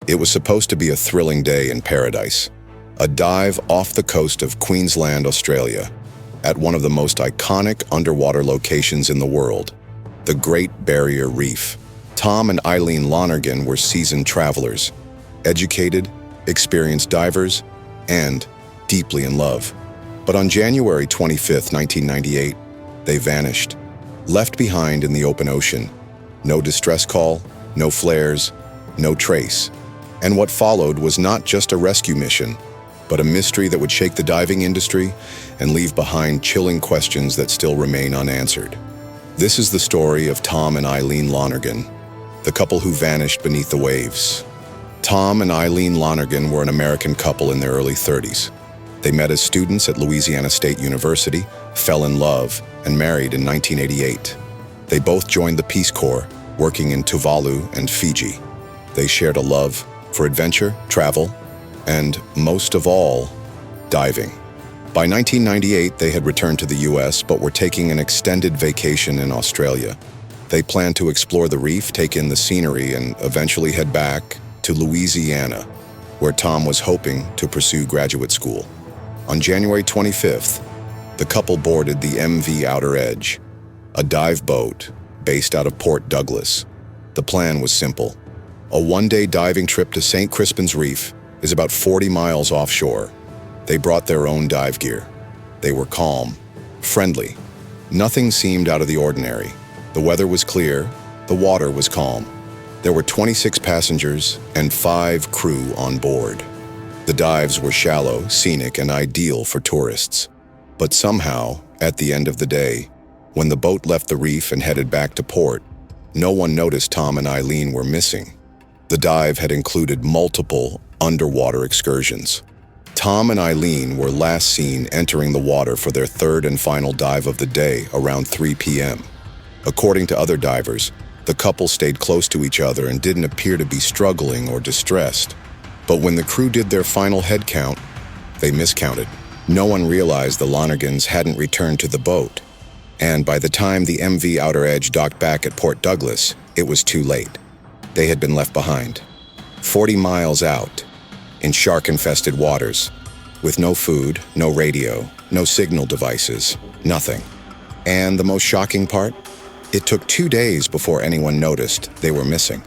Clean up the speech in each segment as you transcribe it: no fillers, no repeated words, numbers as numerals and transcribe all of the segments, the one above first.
It was supposed to be a thrilling day in paradise. A dive off the coast of Queensland, Australia, at one of the most iconic underwater locations in the world, the Great Barrier Reef. Tom and Eileen Lonergan were seasoned travelers, educated, experienced divers, and deeply in love. But on January 25, 1998, they vanished, left behind in the open ocean. No distress call, no flares, no trace. And what followed was not just a rescue mission, but a mystery that would shake the diving industry and leave behind chilling questions that still remain unanswered. This is the story of Tom and Eileen Lonergan, the couple who vanished beneath the waves. Tom and Eileen Lonergan were an American couple in their early 30s. They met as students at Louisiana State University, fell in love, and married in 1988. They both joined the Peace Corps, working in Tuvalu and Fiji. They shared a love for adventure, travel, and, most of all, diving. By 1998, they had returned to the US, but were taking an extended vacation in Australia. They planned to explore the reef, take in the scenery, and eventually head back to Louisiana, where Tom was hoping to pursue graduate school. On January 25th, the couple boarded the MV Outer Edge, a dive boat based out of Port Douglas. The plan was simple. A one-day diving trip to St. Crispin's Reef is about 40 miles offshore. They brought their own dive gear. They were calm, friendly. Nothing seemed out of the ordinary. The weather was clear, the water was calm. There were 26 passengers and 5 crew on board. The dives were shallow, scenic, and ideal for tourists. But somehow, at the end of the day, when the boat left the reef and headed back to port, no one noticed Tom and Eileen were missing. The dive had included multiple underwater excursions. Tom and Eileen were last seen entering the water for their third and final dive of the day around 3 p.m. According to other divers, the couple stayed close to each other and didn't appear to be struggling or distressed. But when the crew did their final head count, they miscounted. No one realized the Lonergans hadn't returned to the boat. And by the time the MV Outer Edge docked back at Port Douglas, it was too late. They had been left behind, 40 miles out, in shark-infested waters, with no food, no radio, no signal devices, nothing. And the most shocking part? It took 2 days before anyone noticed they were missing.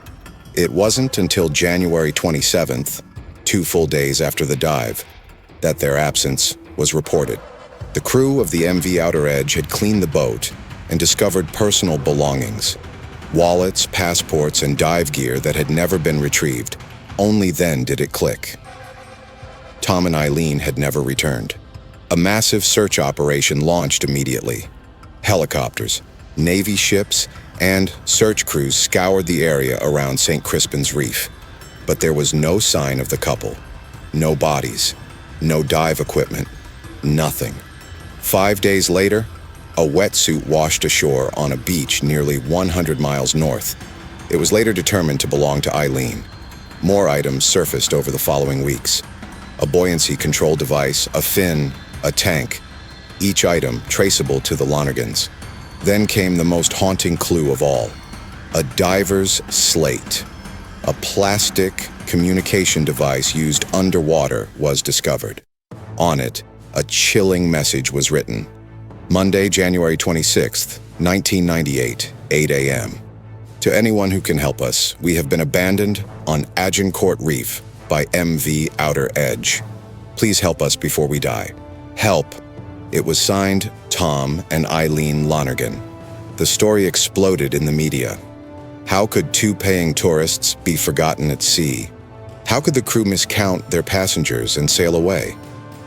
It wasn't until January 27th, 2 full days after the dive, that their absence was reported. The crew of the MV Outer Edge had cleaned the boat and discovered personal belongings, wallets, passports, and dive gear that had never been retrieved. Only then did it click. Tom and Eileen had never returned. A massive search operation launched immediately. Helicopters, Navy ships, and search crews scoured the area around St. Crispin's Reef. But there was no sign of the couple. No bodies, no dive equipment, nothing. 5 days later, a wetsuit washed ashore on a beach nearly 100 miles north. It was later determined to belong to Eileen. More items surfaced over the following weeks. A buoyancy control device, a fin, a tank, each item traceable to the Lonergans. Then came the most haunting clue of all. A diver's slate. A plastic communication device used underwater was discovered. On it, a chilling message was written. Monday, January 26th, 1998, 8 a.m. To anyone who can help us, we have been abandoned on Agincourt Reef by MV Outer Edge. Please help us before we die. Help. It was signed Tom and Eileen Lonergan. The story exploded in the media. How could 2 paying tourists be forgotten at sea? How could the crew miscount their passengers and sail away?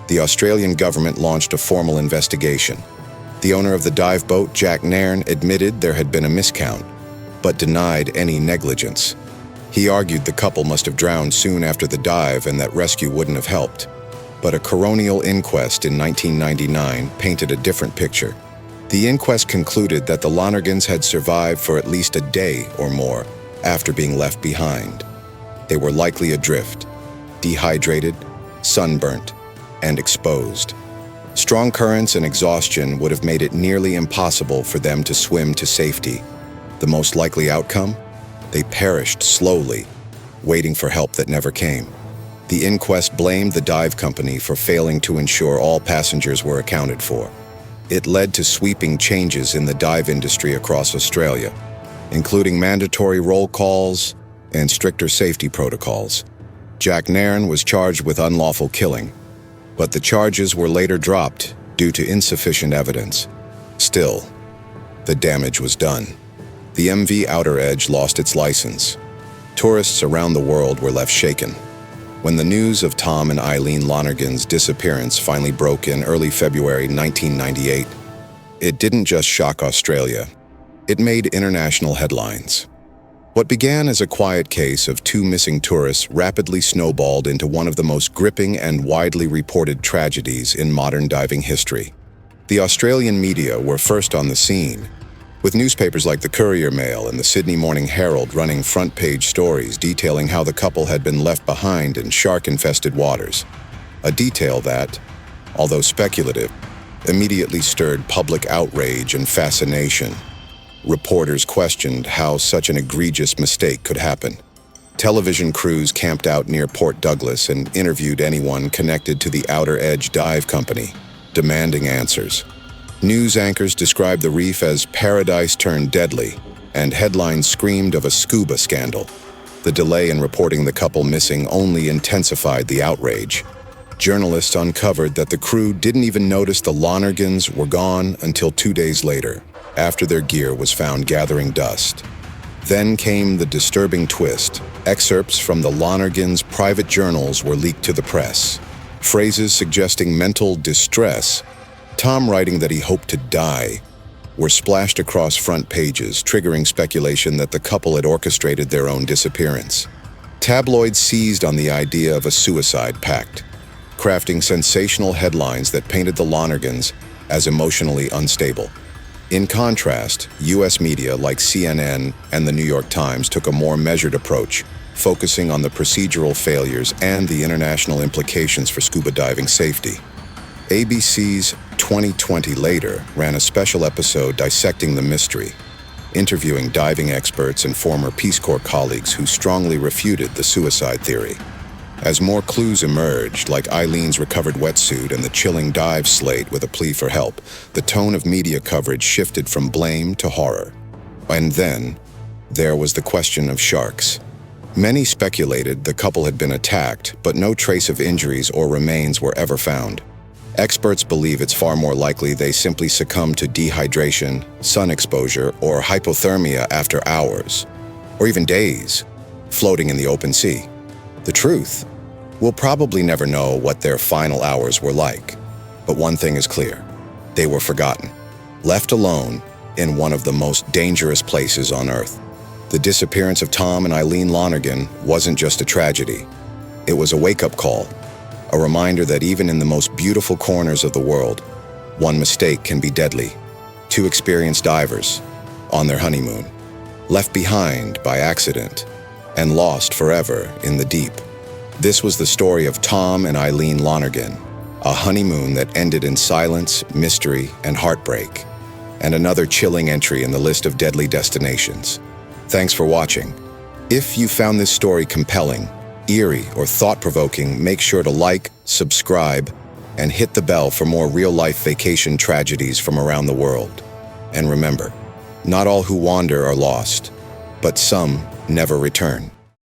The Australian government launched a formal investigation. The owner of the dive boat, Jack Nairn, admitted there had been a miscount, but denied any negligence. He argued the couple must have drowned soon after the dive and that rescue wouldn't have helped. But a coronial inquest in 1999 painted a different picture. The inquest concluded that the Lonergans had survived for at least a day or more after being left behind. They were likely adrift, dehydrated, sunburnt, and exposed. Strong currents and exhaustion would have made it nearly impossible for them to swim to safety. The most likely outcome? They perished slowly, waiting for help that never came. The inquest blamed the dive company for failing to ensure all passengers were accounted for. It led to sweeping changes in the dive industry across Australia, including mandatory roll calls and stricter safety protocols. Jack Nairn was charged with unlawful killing, but the charges were later dropped due to insufficient evidence. Still, the damage was done. The MV Outer Edge lost its license. Tourists around the world were left shaken. When the news of Tom and Eileen Lonergan's disappearance finally broke in early February 1998, it didn't just shock Australia, it made international headlines. What began as a quiet case of two missing tourists rapidly snowballed into one of the most gripping and widely reported tragedies in modern diving history. The Australian media were first on the scene, with newspapers like the Courier Mail and the Sydney Morning Herald running front-page stories detailing how the couple had been left behind in shark-infested waters. A detail that, although speculative, immediately stirred public outrage and fascination. Reporters questioned how such an egregious mistake could happen. Television crews camped out near Port Douglas and interviewed anyone connected to the Outer Edge Dive Company, demanding answers. News anchors described the reef as paradise turned deadly, and headlines screamed of a scuba scandal. The delay in reporting the couple missing only intensified the outrage. Journalists uncovered that the crew didn't even notice the Lonergans were gone until 2 days later, after their gear was found gathering dust. Then came the disturbing twist. Excerpts from the Lonergans' private journals were leaked to the press. Phrases suggesting mental distress, Tom writing that he hoped to die, were splashed across front pages, triggering speculation that the couple had orchestrated their own disappearance. Tabloids seized on the idea of a suicide pact, crafting sensational headlines that painted the Lonergans as emotionally unstable. In contrast, U.S. media like CNN and the New York Times took a more measured approach, focusing on the procedural failures and the international implications for scuba diving safety. ABC's 2020 Later ran a special episode dissecting the mystery, interviewing diving experts and former Peace Corps colleagues who strongly refuted the suicide theory. As more clues emerged, like Eileen's recovered wetsuit and the chilling dive slate with a plea for help, the tone of media coverage shifted from blame to horror. And then, there was the question of sharks. Many speculated the couple had been attacked, but no trace of injuries or remains were ever found. Experts believe it's far more likely they simply succumbed to dehydration, sun exposure, or hypothermia after hours, or even days, floating in the open sea. The truth? We'll probably never know what their final hours were like, but one thing is clear. They were forgotten, left alone in one of the most dangerous places on Earth. The disappearance of Tom and Eileen Lonergan wasn't just a tragedy. It was a wake-up call, a reminder that even in the most beautiful corners of the world, one mistake can be deadly. Two experienced divers, on their honeymoon, left behind by accident, and lost forever in the deep. This was the story of Tom and Eileen Lonergan, a honeymoon that ended in silence, mystery, and heartbreak, and another chilling entry in the list of deadly destinations. Thanks for watching. If you found this story compelling, eerie, or thought-provoking, make sure to like, subscribe, and hit the bell for more real-life vacation tragedies from around the world. And remember, not all who wander are lost, but some never return.